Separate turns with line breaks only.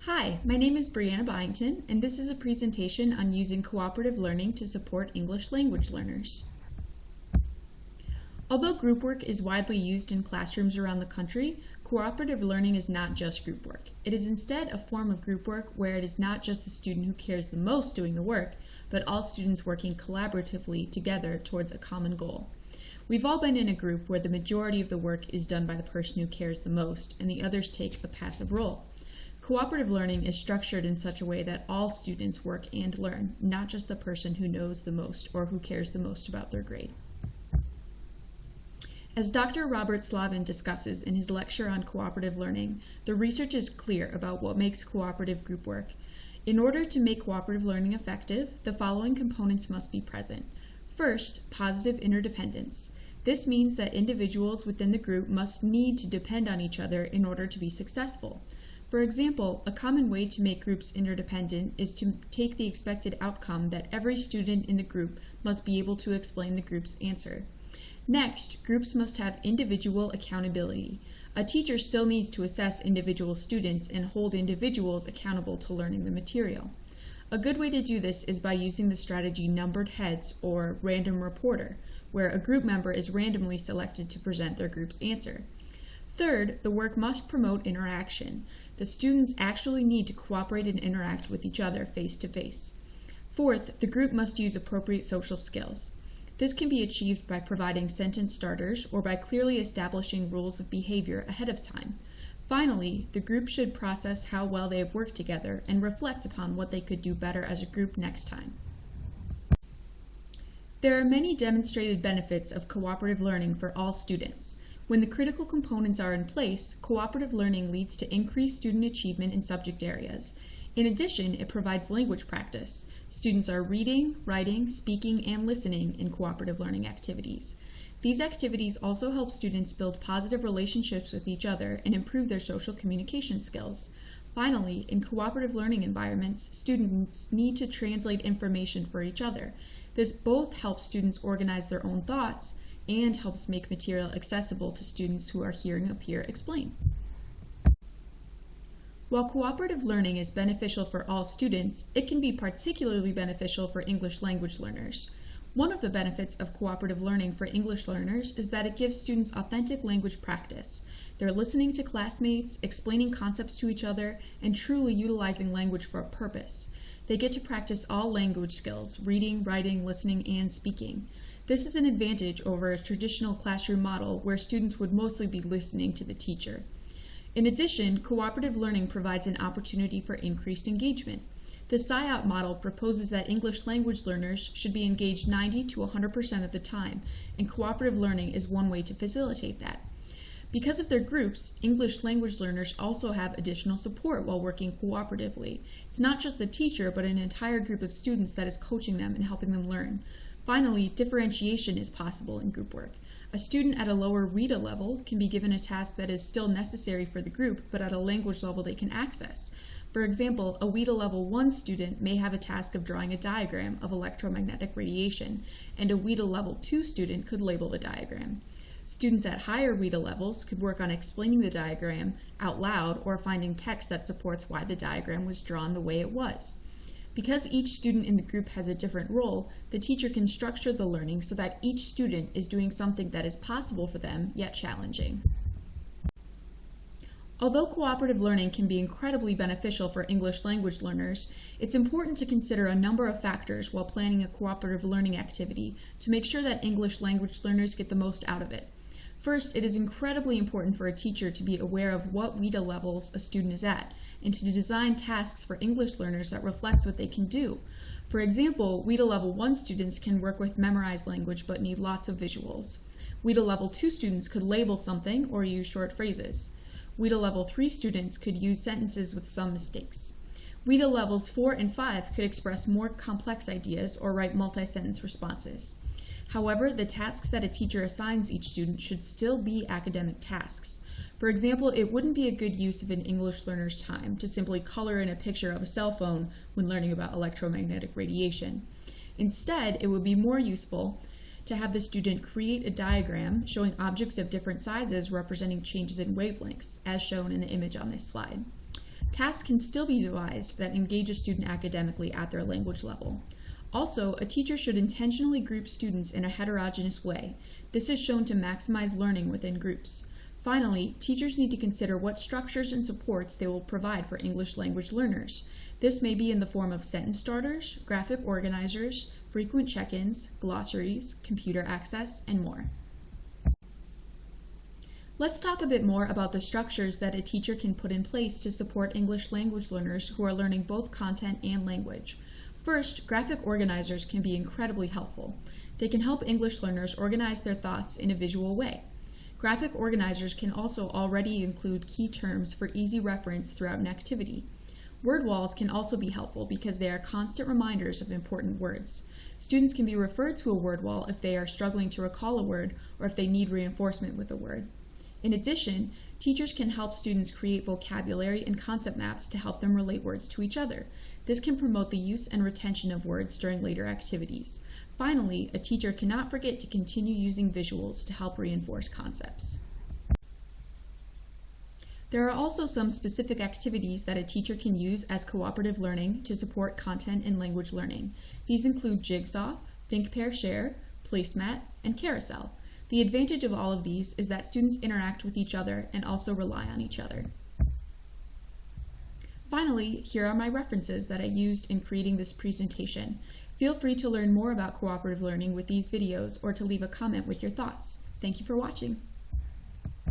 Hi, my name is Brianna Byington, and this is a presentation on using cooperative learning to support English language learners. Although group work is widely used in classrooms around the country, cooperative learning is not just group work. It is instead a form of group work where it is not just the student who cares the most doing the work, but all students working collaboratively together towards a common goal. We've all been in a group where the majority of the work is done by the person who cares the most, and the others take a passive role. Cooperative learning is structured in such a way that all students work and learn, not just the person who knows the most or who cares the most about their grade. As Dr. Robert Slavin discusses in his lecture on cooperative learning, the research is clear about what makes cooperative group work. In order to make cooperative learning effective, the following components must be present. First, positive interdependence. This means that individuals within the group must need to depend on each other in order to be successful. For example, a common way to make groups interdependent is to take the expected outcome that every student in the group must be able to explain the group's answer. Next, groups must have individual accountability. A teacher still needs to assess individual students and hold individuals accountable to learning the material. A good way to do this is by using the strategy numbered heads or random reporter, where a group member is randomly selected to present their group's answer. Third, the work must promote interaction. The students actually need to cooperate and interact with each other face to face. Fourth, the group must use appropriate social skills. This can be achieved by providing sentence starters or by clearly establishing rules of behavior ahead of time. Finally, the group should process how well they have worked together and reflect upon what they could do better as a group next time. There are many demonstrated benefits of cooperative learning for all students. When the critical components are in place, cooperative learning leads to increased student achievement in subject areas. In addition, it provides language practice. Students are reading, writing, speaking, and listening in cooperative learning activities. These activities also help students build positive relationships with each other and improve their social communication skills. Finally, in cooperative learning environments, students need to translate information for each other. This both helps students organize their own thoughts and helps make material accessible to students who are hearing a peer explain. While cooperative learning is beneficial for all students, it can be particularly beneficial for English language learners. One of the benefits of cooperative learning for English learners is that it gives students authentic language practice. They're listening to classmates, explaining concepts to each other, and truly utilizing language for a purpose. They get to practice all language skills: reading, writing, listening, and speaking. This is an advantage over a traditional classroom model where students would mostly be listening to the teacher. In addition, cooperative learning provides an opportunity for increased engagement. The SIOP model proposes that English language learners should be engaged 90 to 100% of the time, and cooperative learning is one way to facilitate that. Because of their groups, English language learners also have additional support while working cooperatively. It's not just the teacher, but an entire group of students that is coaching them and helping them learn. Finally, differentiation is possible in group work. A student at a lower RETA level can be given a task that is still necessary for the group, but at a language level they can access. For example, a WETA Level 1 student may have a task of drawing a diagram of electromagnetic radiation, and a WETA Level 2 student could label the diagram. Students at higher WETA levels could work on explaining the diagram out loud or finding text that supports why the diagram was drawn the way it was. Because each student in the group has a different role, the teacher can structure the learning so that each student is doing something that is possible for them, yet challenging. Although cooperative learning can be incredibly beneficial for English language learners, it's important to consider a number of factors while planning a cooperative learning activity to make sure that English language learners get the most out of it. First, it is incredibly important for a teacher to be aware of what WETA levels a student is at, and to design tasks for English learners that reflects what they can do. For example, WETA Level 1 students can work with memorized language but need lots of visuals. WETA Level 2 students could label something or use short phrases. WETA Level 3 students could use sentences with some mistakes. WETA Levels 4 and 5 could express more complex ideas or write multi-sentence responses. However, the tasks that a teacher assigns each student should still be academic tasks. For example, it wouldn't be a good use of an English learner's time to simply color in a picture of a cell phone when learning about electromagnetic radiation. Instead, it would be more useful to have the student create a diagram showing objects of different sizes representing changes in wavelengths, as shown in the image on this slide. Tasks can still be devised that engage a student academically at their language level. Also, a teacher should intentionally group students in a heterogeneous way. This is shown to maximize learning within groups. Finally, teachers need to consider what structures and supports they will provide for English language learners. This may be in the form of sentence starters, graphic organizers, frequent check-ins, glossaries, computer access, and more. Let's talk a bit more about the structures that a teacher can put in place to support English language learners who are learning both content and language. First, graphic organizers can be incredibly helpful. They can help English learners organize their thoughts in a visual way. Graphic organizers can also already include key terms for easy reference throughout an activity. Word walls can also be helpful because they are constant reminders of important words. Students can be referred to a word wall if they are struggling to recall a word or if they need reinforcement with a word. In addition, teachers can help students create vocabulary and concept maps to help them relate words to each other. This can promote the use and retention of words during later activities. Finally, a teacher cannot forget to continue using visuals to help reinforce concepts. There are also some specific activities that a teacher can use as cooperative learning to support content and language learning. These include Jigsaw, Think, Pair, Share, Placemat, and Carousel. The advantage of all of these is that students interact with each other and also rely on each other. Finally, here are my references that I used in creating this presentation. Feel free to learn more about cooperative learning with these videos or to leave a comment with your thoughts. Thank you for watching.